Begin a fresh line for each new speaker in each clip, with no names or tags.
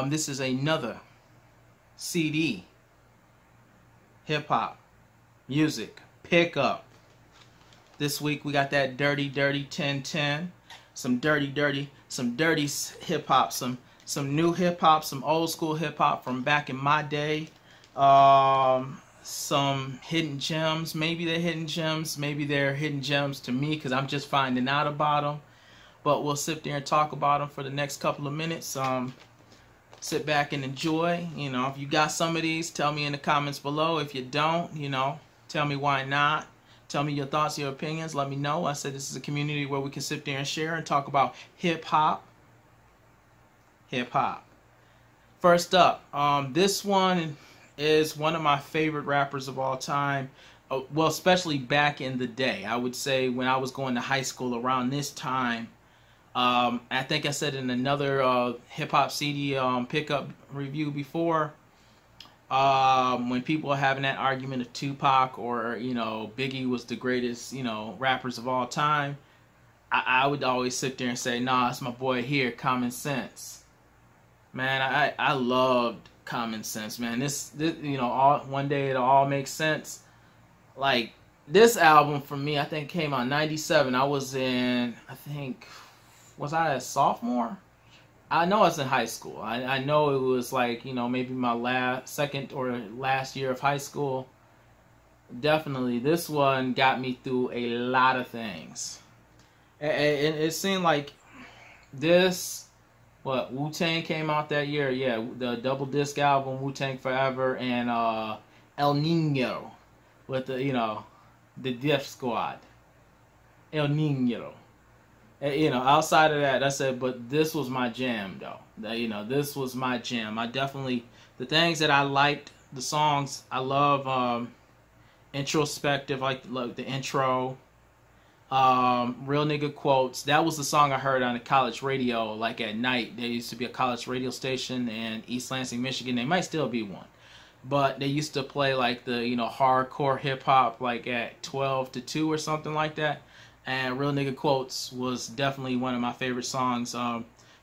This is another CD, hip-hop, music, pickup. This week we got that dirty 1010, some dirty hip-hop, some new hip-hop, some old school hip-hop from back in my day. Some hidden gems. Maybe they're hidden gems, maybe they're hidden gems to me because I'm just finding out about them. But we'll sit there and talk about them for the next couple of minutes. Sit back and enjoy. You know, if you got some of these, tell me in the comments below. If you don't, you know, tell me why not. Tell me your thoughts, your opinions. Let me know. I said this is a community where we can sit there and share and talk about hip-hop. Hip-hop. First up, this one is one of my favorite rappers of all time. Well, especially back in the day. I would say when I was going to high school around this time. I think I said in another hip-hop CD pickup review before, when people are having that argument of Tupac or, you know, Biggie was the greatest, you know, rappers of all time, I would always sit there and say, nah, it's my boy here, Common Sense. Man, I loved Common Sense, man. This you know, one day it'll all make sense. Like, this album for me, I think came out in 97. I was in, I think, was I a sophomore? I know I was in high school. I know it was like, you know, maybe my second or last year of high school. Definitely, this one got me through a lot of things. And it seemed like this, what, Wu-Tang came out that year? Yeah, the double disc album, Wu-Tang Forever, and El Nino with the, you know, the Def Squad. El Nino. You know, outside of that, I said, but this was my jam, though. You know, this was my jam. I definitely, the things that I liked, the songs, I love introspective, like the intro, Real Nigga Quotes. That was the song I heard on the college radio, like at night. There used to be a college radio station in East Lansing, Michigan. There might still be one. But they used to play like the, you know, hardcore hip-hop like at 12 to 2 or something like that. And Real Nigga Quotes was definitely one of my favorite songs.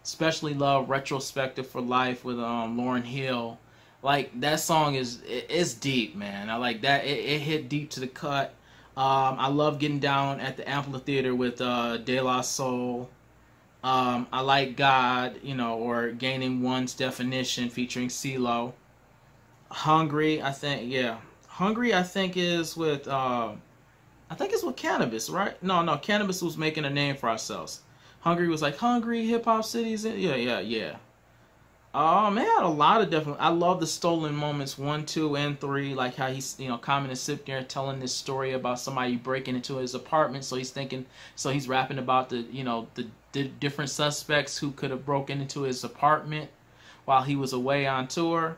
Especially love Retrospective for Life with Lauryn Hill. Like, that song it's deep, man. I like that. It hit deep to the cut. I love Getting Down at the Amphitheater with De La Soul. I like God, you know, or Gaining One's Definition featuring CeeLo. Hungry, I think, yeah. Hungry, I think, is with... I think it's with Cannabis, right? No, Cannabis was making a name for ourselves. Hungry was like, Hungry, Hip Hop Cities. Yeah. Man, I had a lot of different... I love the Stolen Moments 1, 2, and 3. Like how he's, you know, Common is sitting there telling this story about somebody breaking into his apartment. So he's rapping about the, you know, the different suspects who could have broken into his apartment while he was away on tour.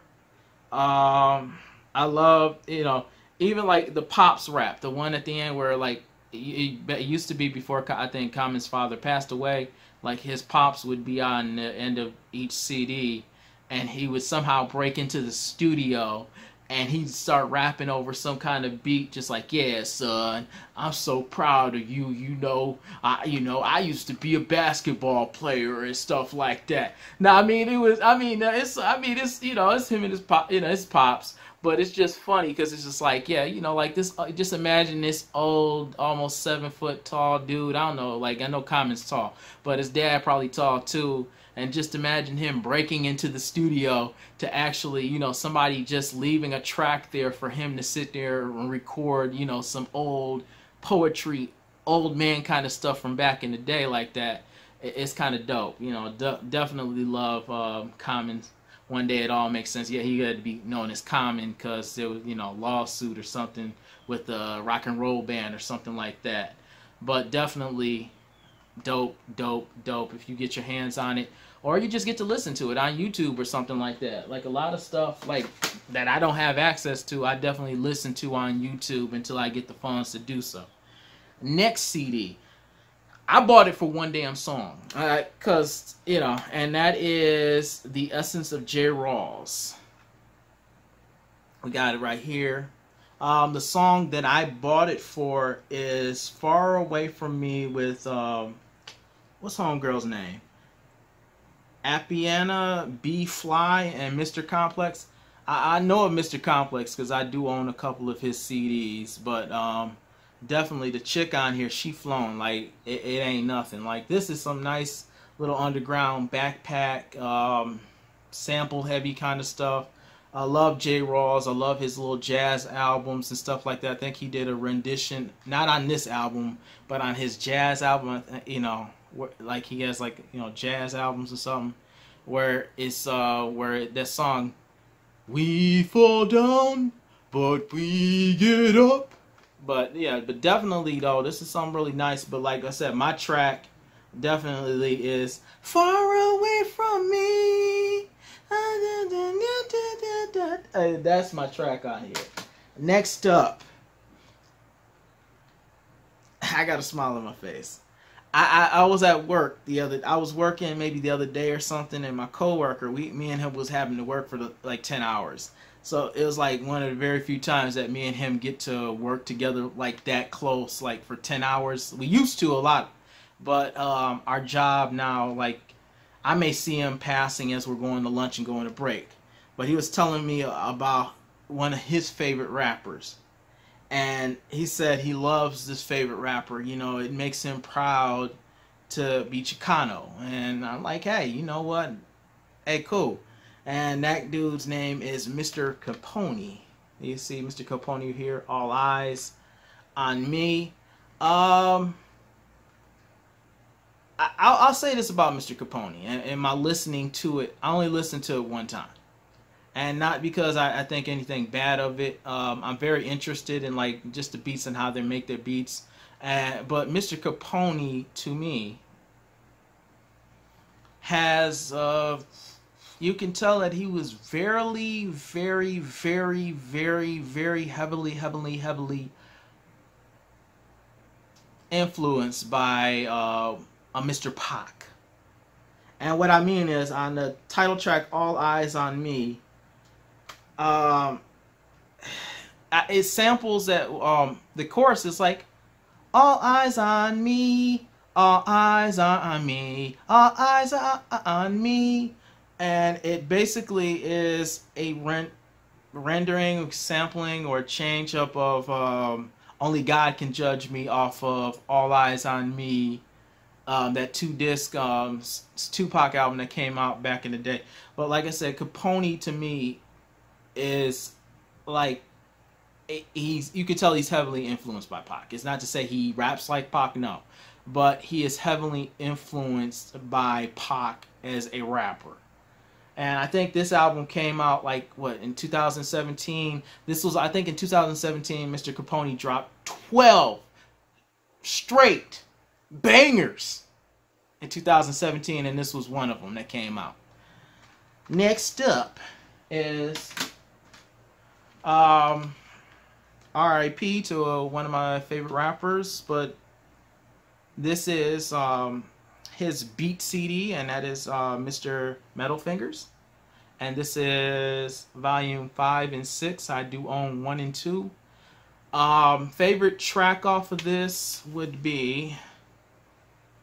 I love, you know... Even like the Pops rap, the one at the end where like it used to be before I think Common's father passed away, like his Pops would be on the end of each CD and he would somehow break into the studio and he'd start rapping over some kind of beat just like, yeah, son, I'm so proud of you, you know, I used to be a basketball player and stuff like that. Now, it's you know, it's him and his pop, you know, his Pops. But it's just funny because it's just like, yeah, you know, like this, just imagine this old, almost 7 foot tall dude. I don't know, like, I know Common's tall, but his dad probably tall too. And just imagine him breaking into the studio to actually, you know, somebody just leaving a track there for him to sit there and record, you know, some old poetry, old man kind of stuff from back in the day like that. It's kind of dope, you know, definitely love Common's. One Day It All Makes Sense. Yeah, he had to be known as Common because there was, you know, lawsuit or something with the rock and roll band or something like that. But definitely dope if you get your hands on it. Or you just get to listen to it on YouTube or something like that. Like a lot of stuff like that I don't have access to, I definitely listen to on YouTube until I get the funds to do so. Next CD. I bought it for one damn song, cause you know, and that is The Essence of J. Rawls. We got it right here. The song that I bought it for is Far Away From Me with what's homegirl's name? Appiana, B Fly, and Mr. Complex. I know of Mr. Complex because I do own a couple of his CDs, but definitely the chick on here, she flown like it ain't nothing. Like this is some nice little underground backpack, sample heavy kind of stuff. I love J. Rawls. I love his little jazz albums and stuff like that. I think he did a rendition, not on this album, but on his jazz album. You know, like he has like jazz albums or something, where it's where that song, "We fall down, but we get up." But yeah, but definitely though, this is something really nice. But like I said, my track definitely is "Far Away From Me." Hey, that's my track on here. Next up, I got a smile on my face. I was at work I was working maybe the other day or something, and my coworker, me and him was having to work for like 10 hours. So it was like one of the very few times that me and him get to work together like that close, like for 10 hours. We used to a lot, but our job now, like I may see him passing as we're going to lunch and going to break. But he was telling me about one of his favorite rappers. And he said he loves this favorite rapper. You know, it makes him proud to be Chicano. And I'm like, hey, you know what? Hey, cool. And that dude's name is Mr. Capone. You see Mr. Capone here, All Eyes on Me. I'll say this about Mr. Capone. And my listening to it, I only listened to it one time. And not because I think anything bad of it. I'm very interested in like just the beats and how they make their beats. But Mr. Capone, to me, has you can tell that he was very, very, very, very, very heavily influenced by a Mr. Pac. And what I mean is on the title track, All Eyes on Me, it samples that the chorus is like, all eyes on me, all eyes on me, all eyes on me, and it basically is a rendering, sampling, or change up of Only God Can Judge Me off of All Eyes on Me, that 2-disc Tupac album that came out back in the day. But like I said, Capone to me is like, you could tell he's heavily influenced by Pac. It's not to say he raps like Pac, no, but he is heavily influenced by Pac as a rapper. And I think this album came out like what, in 2017. This was, I think in 2017, Mr. Capone dropped 12 straight bangers in 2017, and this was one of them that came out. Next up is R.I.P. to one of my favorite rappers, but this is his beat CD, and that is Mr. Metal Fingers, and this is volume 5 and 6. I do own 1 and 2. Favorite track off of this would be,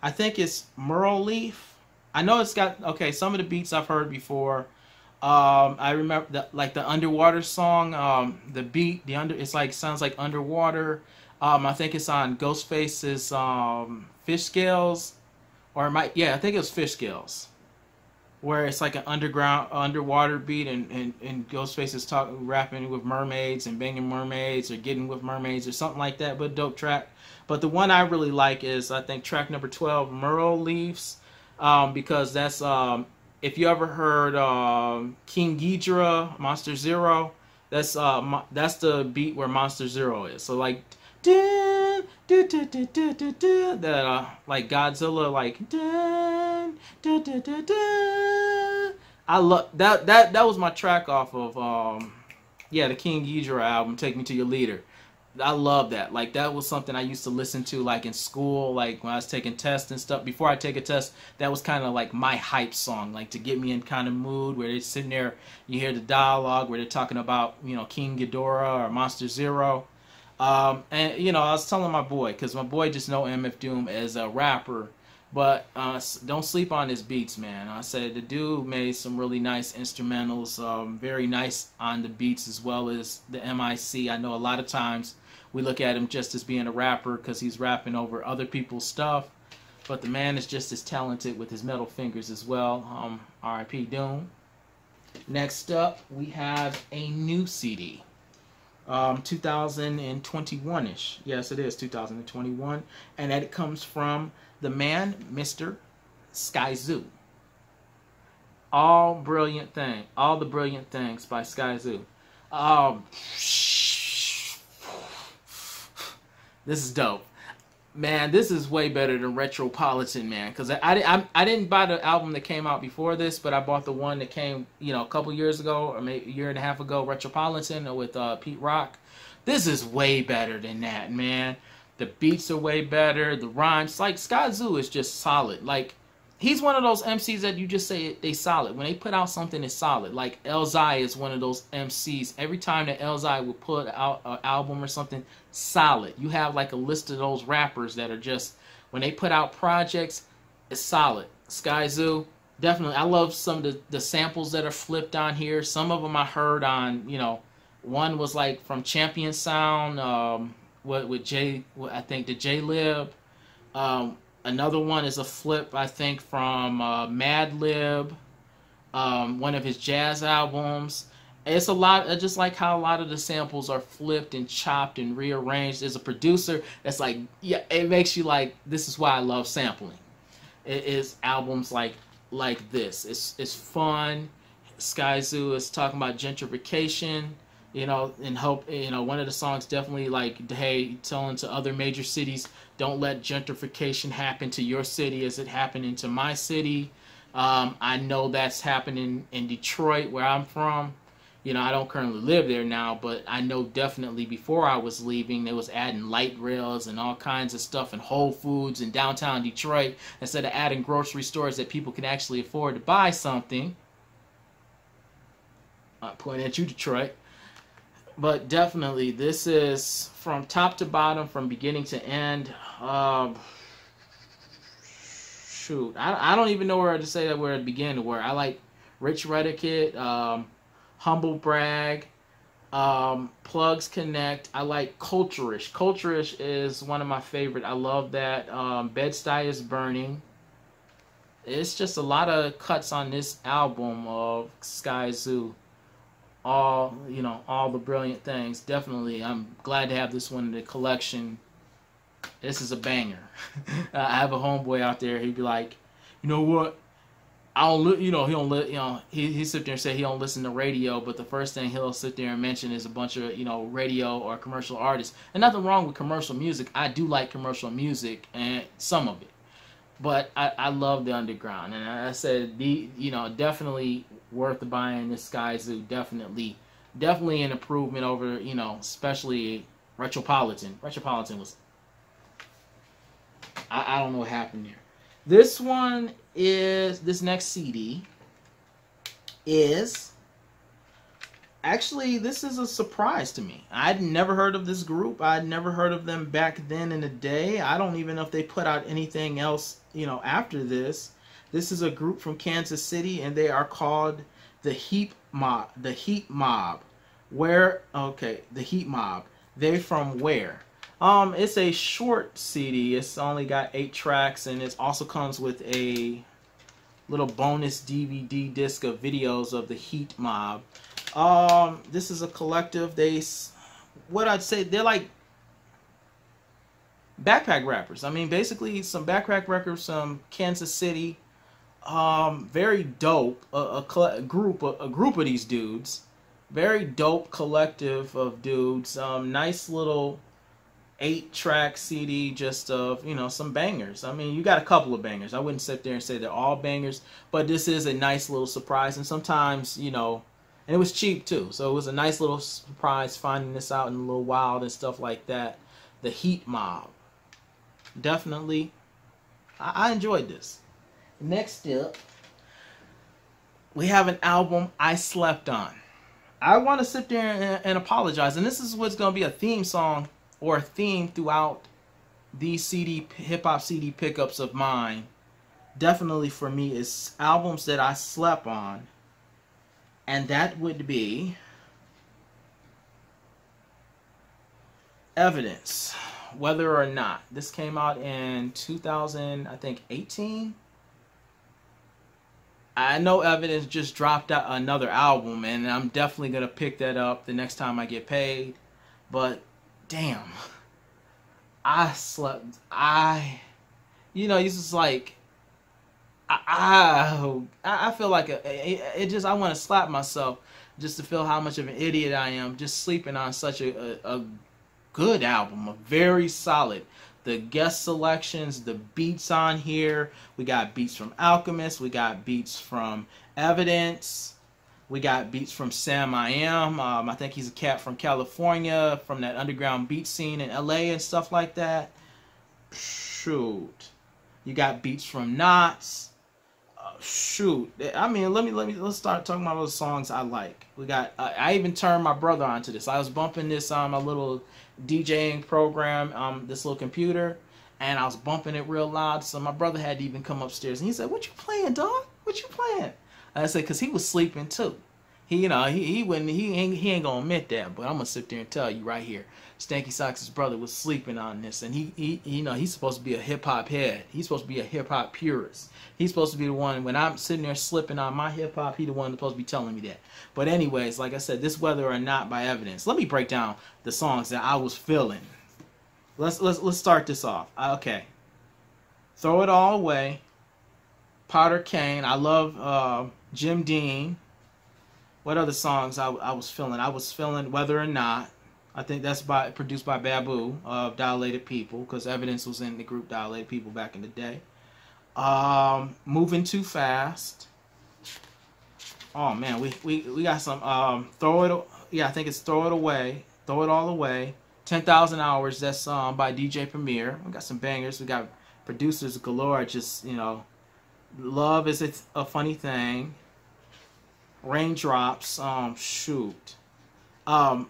I think it's Merle Leaf. I know it's got, okay, some of the beats I've heard before. I remember like the underwater song, the beat, it's like, sounds like underwater. I think it's on Ghostface's Fish Scales, or I think it was Fish Scales, where it's like an underwater beat, and Ghostface is rapping with mermaids and banging mermaids or getting with mermaids or something like that. But dope track. But the one I really like is, I think, track number 12, Merle Leaves, because that's if you ever heard King Ghidorah, Monster Zero, that's the beat where Monster Zero is. So like, that like Godzilla, like, I love that. That was my track off of the King Ghidorah album, Take Me to Your Leader. I love that. Like, that was something I used to listen to, like, in school, like, when I was taking tests and stuff. Before I take a test, that was kind of like my hype song, like, to get me in kind of mood, where they're sitting there, you hear the dialogue, where they're talking about, King Ghidorah or Monster Zero. And, I was telling my boy, because my boy just know MF Doom as a rapper, But don't sleep on his beats, man. I said the dude made some really nice instrumentals, very nice on the beats as well as the MIC. I know a lot of times we look at him just as being a rapper because he's rapping over other people's stuff, but the man is just as talented with his metal fingers as well. R.I.P. Doom. Next up, we have a new CD. 2021-ish. Yes, it is 2021. And that it comes from the man, Mr. Skyzoo. All the brilliant things by Skyzoo. This is dope. Man, this is way better than Retropolitan, man. Because I didn't buy the album that came out before this, but I bought the one that came, a couple years ago, or maybe a year and a half ago, Retropolitan with Pete Rock. This is way better than that, man. The beats are way better. The rhymes, like Skyzoo is just solid. Like, he's one of those MCs that you just say they solid. When they put out something, it's solid. Like Elzai is one of those MCs. Every time that Elzai will put out an album or something, solid. You have like a list of those rappers that are just, when they put out projects, it's solid. Skyzoo, definitely. I love some of the samples that are flipped on here. Some of them I heard on, one was like from Champion Sound, with J, I think the J-Lib. Another one is a flip, I think, from Mad Lib, one of his jazz albums. It's a lot, just like how a lot of the samples are flipped and chopped and rearranged. As a producer, that's like, yeah, it makes you like, this is why I love sampling. It is albums like this. It's fun. Skyzoo is talking about gentrification, and hope, one of the songs definitely like, hey, telling to other major cities, don't let gentrification happen to your city as it happened to my city. I know that's happening in Detroit, where I'm from. I don't currently live there now, but I know definitely before I was leaving, they was adding light rails and all kinds of stuff in Whole Foods in downtown Detroit, instead of adding grocery stores that people can actually afford to buy something. Pointing at you, Detroit. But definitely, this is from top to bottom, from beginning to end. Shoot, I don't even know where to say that, where it began to where. I like Rich Redicate, Humble Brag, Plugs Connect. I like Culturish. Culturish is one of my favorite. I love that. Bed-Stuy is Burning. It's just a lot of cuts on this album of Skyzoo. All the brilliant things. Definitely, I'm glad to have this one in the collection. This is a banger. I have a homeboy out there. He'd be like, you know what? I don't, he don't, he sit there and say he don't listen to radio, but the first thing he'll sit there and mention is a bunch of, radio or commercial artists. And nothing wrong with commercial music. I do like commercial music, and some of it. But I love the underground, and I said, definitely worth buying this Skyzoo. Definitely an improvement over, especially Retropolitan. Retropolitan was, I don't know what happened there. This next CD is, actually, this is a surprise to me. I'd never heard of this group. I'd never heard of them back then in the day. I don't even know if they put out anything else, after this. This is a group from Kansas City, and they are called the Heat Mob. The Heat Mob. Where? Okay, the Heat Mob. They're from where? It's a short CD. It's only got 8 tracks, and it also comes with a little bonus DVD disc of videos of the Heat Mob. This is a collective. What I'd say, they're like backpack rappers. I mean, basically some backpack rappers from Kansas City. Very dope. A group of these dudes. Very dope collective of dudes. Nice little 8-track CD, just of some bangers. I mean, you got a couple of bangers. I wouldn't sit there and say they're all bangers, but this is a nice little surprise. And sometimes, and it was cheap too, so it was a nice little surprise finding this out in a little wild and stuff like that. The Heat Mob. Definitely, I enjoyed this. Next up, we have an album I slept on. I want to sit there and apologize, and this is what's going to be a theme song or a theme throughout these hip-hop CD pickups of mine. definitely for me is albums that I slept on, and that would be Evidence. Whether or not this came out in 2000, I think 18. I know Evidence just dropped out another album, and I'm definitely gonna pick that up the next time I get paid. But damn, I slept. It's just like I feel like it just I want to slap myself just to feel how much of an idiot I am just sleeping on such a good album, a very solid. The guest selections, the beats on here. We got beats from Alchemist. We got beats from Evidence. We got beats from Sam I Am. I think he's a cat from California, from that underground beat scene in LA and stuff like that. Shoot. You got beats from Knots. Shoot. I mean, let's start talking about those songs I like. We got. I even turned my brother onto this. I was bumping this on my little DJing program, this little computer, and I was bumping it real loud. So my brother had to even come upstairs, and he said, "What you playing, dog? What you playing?" And I said, "Cause he was sleeping too." He ain't gonna admit that, but I'm gonna sit there and tell you right here, Stankysocks' brother was sleeping on this, and he's supposed to be a hip hop head. He's supposed to be a hip hop purist. He's supposed to be the one when I'm sitting there slipping on my hip hop. He the one that's supposed to be telling me that. But anyways, like I said, this Whether or Not by Evidence. Let me break down the songs that I was feeling. Let's start this off. Okay, Throw It All Away, Potter Kane. I love Jim Dean. What other songs I was feeling? I was feeling Whether or Not. I think that's produced by Babu of Dilated People, because Evidence was in the group Dilated People back in the day. Moving Too Fast. Oh man, we got some Throw It. Yeah, I think it's Throw It Away, Throw It All Away. 10,000 Hours. That's by DJ Premier. We got some bangers. We got producers galore. Just Love Is a Funny Thing. Raindrops. Shoot.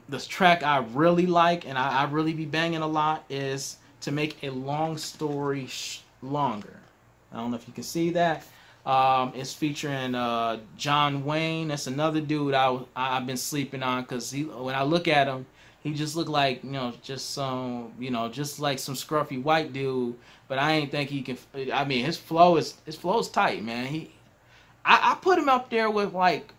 This track I really like and I really be banging a lot is To Make a Long Story Longer. I don't know if you can see that. It's featuring John Wayne. That's another dude I've been sleeping on, because when I look at him, he just look like just like some scruffy white dude. But I ain't think he can. I mean, his flow is tight, man. I put him up there with like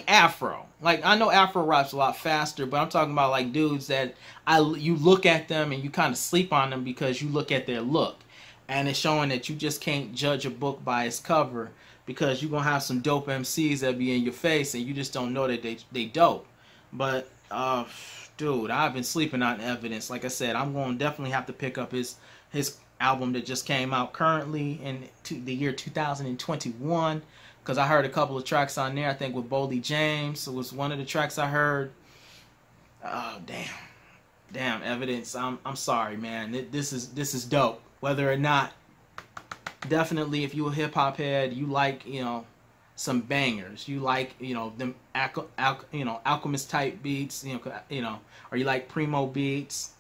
Afro. Like, I know Afro rap's a lot faster, but I'm talking about like dudes that you look at them and you kind of sleep on them because you look at their look. And it's showing that you just can't judge a book by its cover, because you're going to have some dope MCs that be in your face and you just don't know that they dope. But, dude, I've been sleeping on Evidence. Like I said, I'm going to definitely have to pick up his album that just came out currently in the year 2021. Because I heard a couple of tracks on there. I think with Boldy James, it was one of the tracks I heard. Oh, damn, Evidence. I'm sorry, man. This is dope. Whether or not, definitely, if you a hip hop head, you like some bangers. You like them Alchemist type beats. Or you like Primo beats.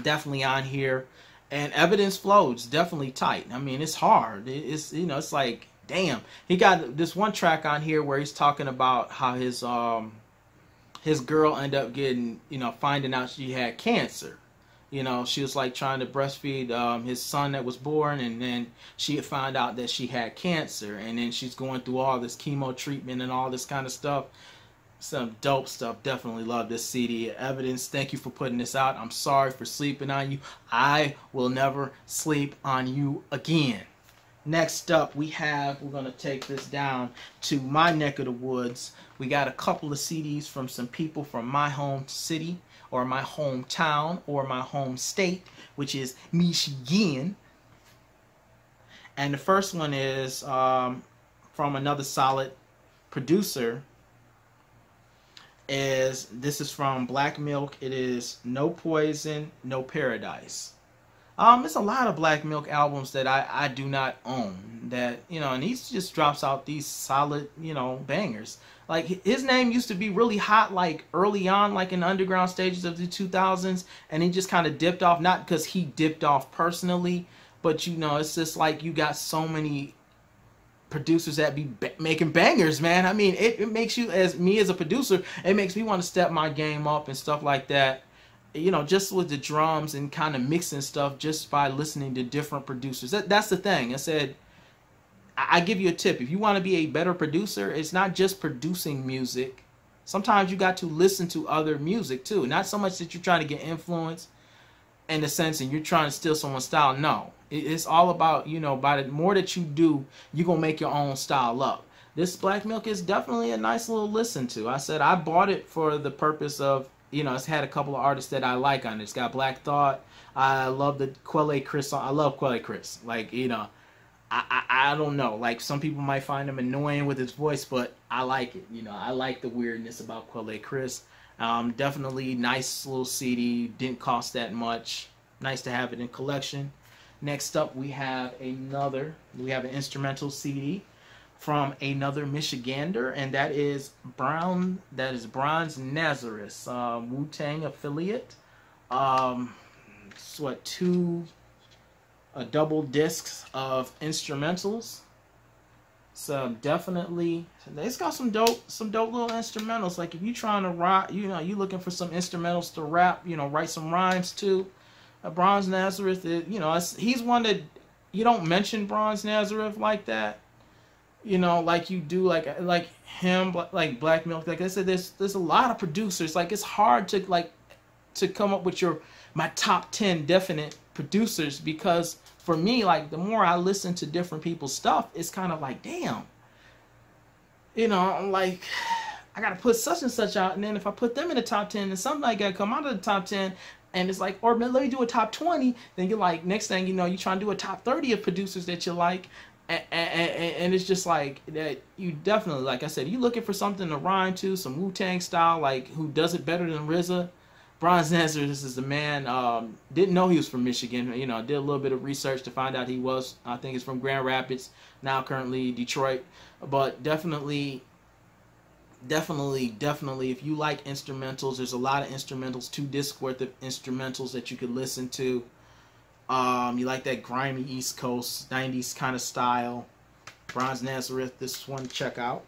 Definitely on here, and Evidence flows definitely tight. I mean, it's hard. It's it's like. Damn, he got this one track on here where he's talking about how his girl ended up getting, finding out she had cancer. She was like trying to breastfeed his son that was born, and then she had found out that she had cancer, and then she's going through all this chemo treatment and all this kind of stuff. Some dope stuff. Definitely love this CD. Evidence, thank you for putting this out. I'm sorry for sleeping on you. I will never sleep on you again. Next up, we're going to take this down to my neck of the woods. We got a couple of CDs from some people from my home city, or my hometown, or my home state, which is Michigan. And the first one is from another solid producer. This is from Black Milk. It is No Poison, No Paradise. It's a lot of Black Milk albums that I do not own. That, you know, and he just drops out these solid, you know, bangers. Like, his name used to be really hot, like early on, like in the underground stages of the 2000s, and he just kind of dipped off. Not because he dipped off personally, but, you know, it's just like you got so many producers that be making bangers, man. I mean, it makes you, as me as a producer, it makes me want to step my game up and stuff like that. You know, just with the drums and kind of mixing stuff just by listening to different producers. That's the thing. I said, I give you a tip. If you want to be a better producer, it's not just producing music. Sometimes you got to listen to other music too. Not so much that you're trying to get influence in the sense and you're trying to steal someone's style. No. It's all about, you know, by the more that you do, you're going to make your own style up. This Black Milk is definitely a nice little listen to. I said I bought it for the purpose of, you know, it's had a couple of artists that I like on it. It's got Black Thought. I love the Quelle Chris song. I love Quelle Chris. Like, you know, I don't know. Like, some people might find him annoying with his voice, but I like it. You know, I like the weirdness about Quelle Chris. Definitely nice little CD. Didn't cost that much. Nice to have it in collection. Next up, we have an instrumental CD from another Michigander, and that is Bronze Nazareth, Wu-Tang affiliate. It's what, double discs of instrumentals. So definitely, it's got some dope little instrumentals. Like, if you trying to rap, you know, you looking for some instrumentals to rap, you know, write some rhymes to. Bronze Nazareth, you know, he's one that you don't mention Bronze Nazareth like that, you know, like you do like him, like Black Milk. Like I said, there's a lot of producers. Like, it's hard to come up with my top 10 definite producers, because for me, like, the more I listen to different people's stuff, it's kind of like, damn, you know, I'm like, I gotta put such and such out, and then if I put them in the top 10, then something like gotta come out of the top 10. And it's like, or let me do a top 20. Then you're like, next thing you know, you're trying to do a top 30 of producers that you like. And it's just like that. You definitely, like I said, you looking for something to rhyme to, some Wu-Tang style, like who does it better than RZA. Bronze Nazareth is the man. Didn't know he was from Michigan. You know, did a little bit of research to find out he was. I think he's from Grand Rapids, now currently Detroit. But definitely, if you like instrumentals, there's a lot of instrumentals, 2 discs worth of instrumentals that you could listen to. You like that grimy East Coast 90s kind of style, Bronze Nazareth, this one check out.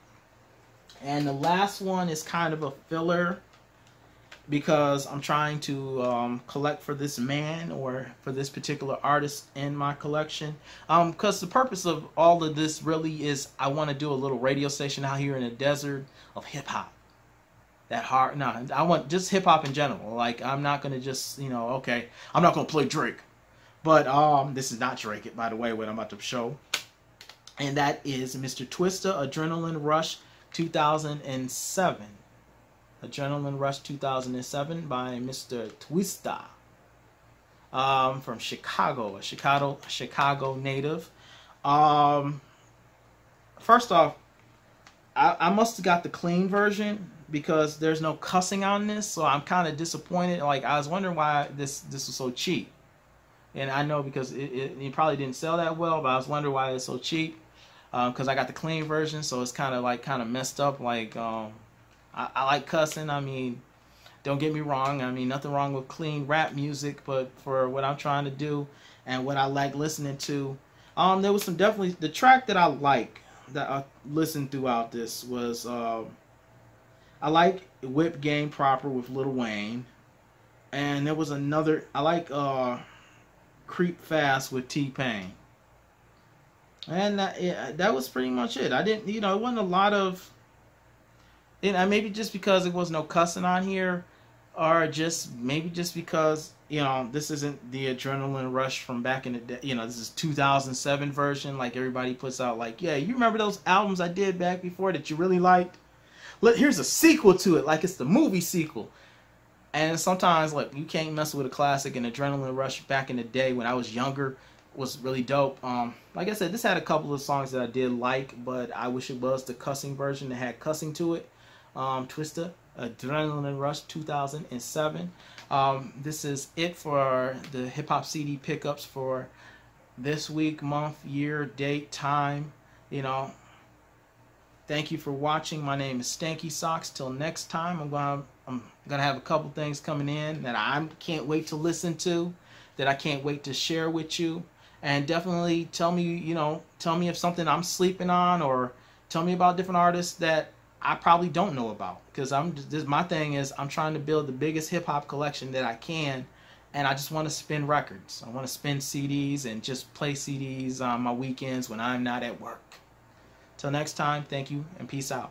And the last one is kind of a filler, because I'm trying to collect for this man, or for this particular artist in my collection. Because the purpose of all of this really is I want to do a little radio station out here in the desert of hip-hop. I want just hip-hop in general. Like, I'm not going to just, you know, okay, I'm not going to play Drake. But this is not Drake, by the way, what I'm about to show. And that is Mr. Twista, Adrenaline Rush 2007. Adrenaline Rush 2007 by Mr. Twista, from Chicago, a Chicago native. First off, I must have got the clean version, because there's no cussing on this, so I'm kind of disappointed. Like, I was wondering why this was so cheap, and I know because it probably didn't sell that well, but I was wondering why it's so cheap, because I got the clean version, so it's kind of messed up. Like, I like cussing. I mean, don't get me wrong. I mean, nothing wrong with clean rap music, but for what I'm trying to do and what I like listening to, there was some definitely, the track that I like that I listened throughout this was, I like Whip Game Proper with Lil Wayne, and there was another, I like Creep Fast with T-Pain. And that was pretty much it. I didn't, you know, it wasn't a lot of, and maybe just because there was no cussing on here, or maybe just because, you know, this isn't the Adrenaline Rush from back in the day. You know, this is 2007 version, like everybody puts out, like, yeah, you remember those albums I did back before that you really liked? Look, here's a sequel to it, like it's the movie sequel. And sometimes, like, you can't mess with a classic, and Adrenaline Rush back in the day when I was younger was really dope. Like I said, this had a couple of songs that I did like, but I wish it was the cussing version that had cussing to it. Twista, Adrenaline Rush 2007. This is it for the hip hop CD pickups for this week, month, year, date, time. You know, thank you for watching. My name is Stankysocks. Till next time, I'm gonna have a couple things coming in that I can't wait to listen to, that I can't wait to share with you. And definitely tell me, tell me if something I'm sleeping on, or tell me about different artists that I probably don't know about. Because my thing is I'm trying to build the biggest hip hop collection that I can, and I just want to spin records. I want to spin CDs and just play CDs on my weekends when I'm not at work. Till next time, thank you and peace out.